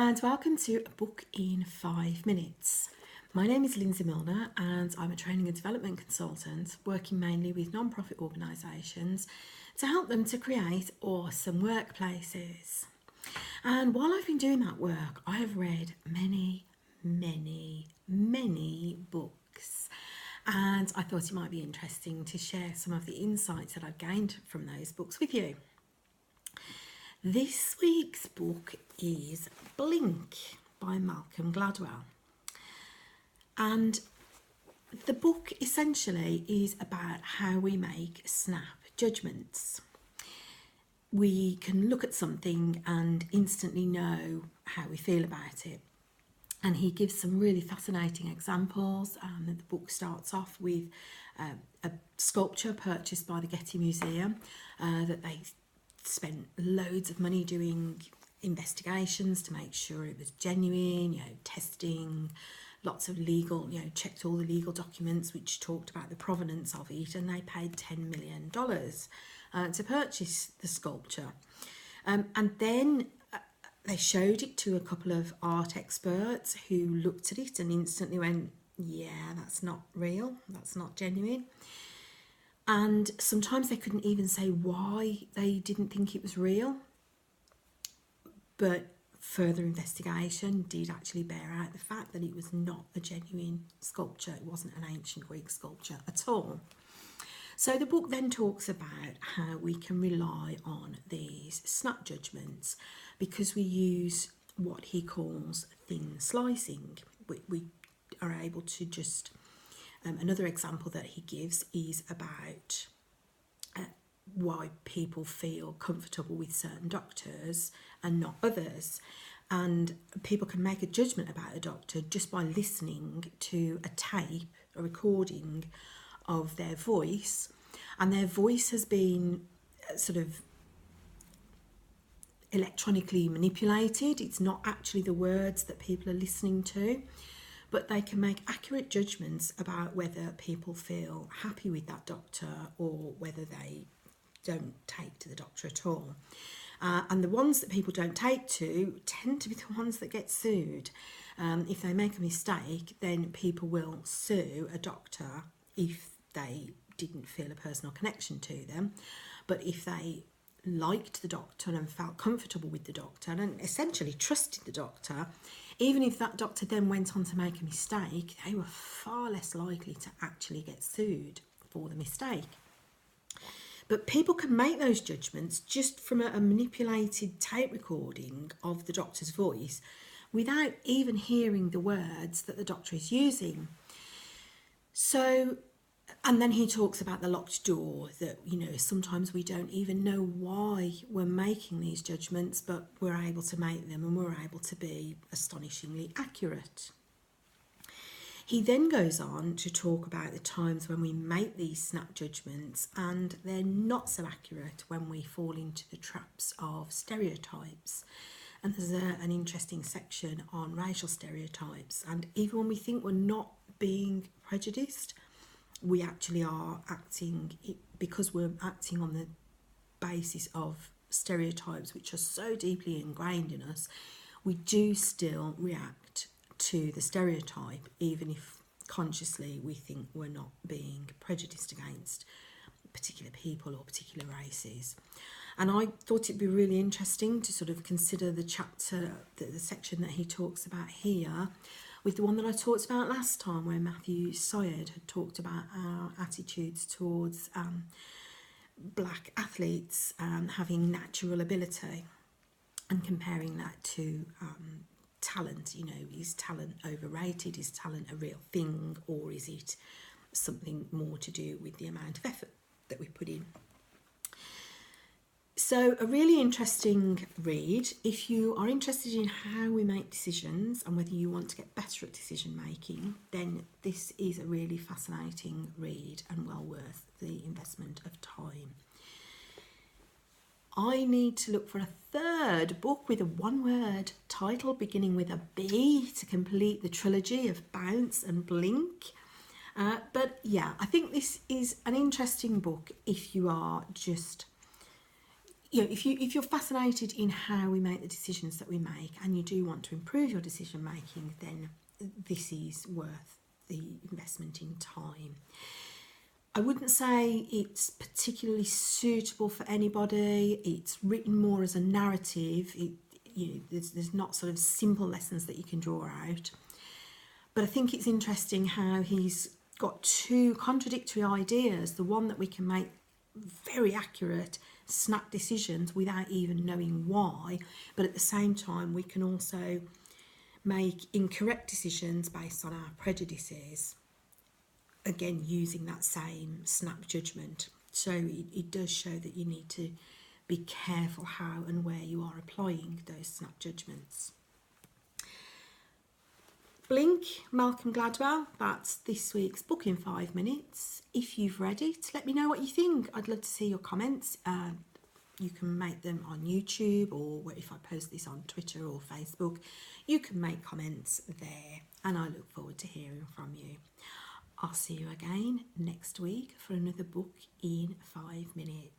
and welcome to A Book in 5 Minutes. My name is Lindsay Milner and I'm a training and development consultant working mainly with non-profit organisations to help them to create awesome workplaces. And while I've been doing that work, I have read many books, and I thought it might be interesting to share some of the insights that I've gained from those books with you. This week's book is Blink by Malcolm Gladwell. And the book essentially is about how we make snap judgments. We can look at something and instantly know how we feel about it. And he gives some really fascinating examples. The book starts off with a sculpture purchased by the Getty Museum that they spent loads of money doing investigations to make sure it was genuine, testing, lots of legal, checked all the legal documents which talked about the provenance of it, and they paid $10 million to purchase the sculpture. And then they showed it to a couple of art experts who looked at it and instantly went, yeah, that's not real, that's not genuine. And sometimes they couldn't even say why they didn't think it was real. But further investigation did actually bear out the fact that it was not a genuine sculpture. It wasn't an ancient Greek sculpture at all. So the book then talks about how we can rely on these snap judgments because we use what he calls thin slicing. We are able to just... another example that he gives is about why people feel comfortable with certain doctors and not others. And people can make a judgment about a doctor just by listening to a tape, a recording of their voice. And their voice has been sort of electronically manipulated. It's not actually the words that people are listening to. But they can make accurate judgments about whether people feel happy with that doctor or whether they don't take to the doctor at all. And the ones that people don't take to tend to be the ones that get sued. If they make a mistake, then people will sue a doctor if they didn't feel a personal connection to them. But if they liked the doctor and felt comfortable with the doctor and essentially trusted the doctor, even if that doctor then went on to make a mistake, they were far less likely to actually get sued for the mistake. But people can make those judgments just from a manipulated tape recording of the doctor's voice without even hearing the words that the doctor is using. So, and then he talks about the locked door, that, sometimes we don't even know why we're making these judgments, but we're able to make them and we're able to be astonishingly accurate. He then goes on to talk about the times when we make these snap judgments and they're not so accurate, when we fall into the traps of stereotypes. And there's an interesting section on racial stereotypes. And even when we think we're not being prejudiced, we actually are acting, because we're acting on the basis of stereotypes which are so deeply ingrained in us, we do still react to the stereotype, even if consciously we think we're not being prejudiced against particular people or particular races. And I thought it'd be really interesting to sort of consider the chapter, the section that he talks about here, with the one that I talked about last time, where Matthew Syed had talked about our attitudes towards black athletes having natural ability, and comparing that to talent. Is talent overrated? Is talent a real thing, or is it something more to do with the amount of effort that we put in? So a really interesting read. If you are interested in how we make decisions and whether you want to get better at decision making, then this is a really fascinating read and well worth the investment of time. I need to look for a third book with a one-word title beginning with a B to complete the trilogy of Bounce and Blink. But yeah, I think this is an interesting book if you are just if you're fascinated in how we make the decisions that we make, and you do want to improve your decision making, then this is worth the investment in time. I wouldn't say it's particularly suitable for anybody. It's written more as a narrative. There's not sort of simple lessons that you can draw out. But I think it's interesting how he's got two contradictory ideas. The one that we can make very accurate, snap decisions without even knowing why, but at the same time we can also make incorrect decisions based on our prejudices, again using that same snap judgment. So it does show that you need to be careful how and where you are applying those snap judgments. Blink, Malcolm Gladwell, that's this week's book in 5 minutes. If you've read it, let me know what you think. I'd love to see your comments. You can make them on YouTube, or if I post this on Twitter or Facebook, you can make comments there, and I look forward to hearing from you. I'll see you again next week for another book in 5 minutes.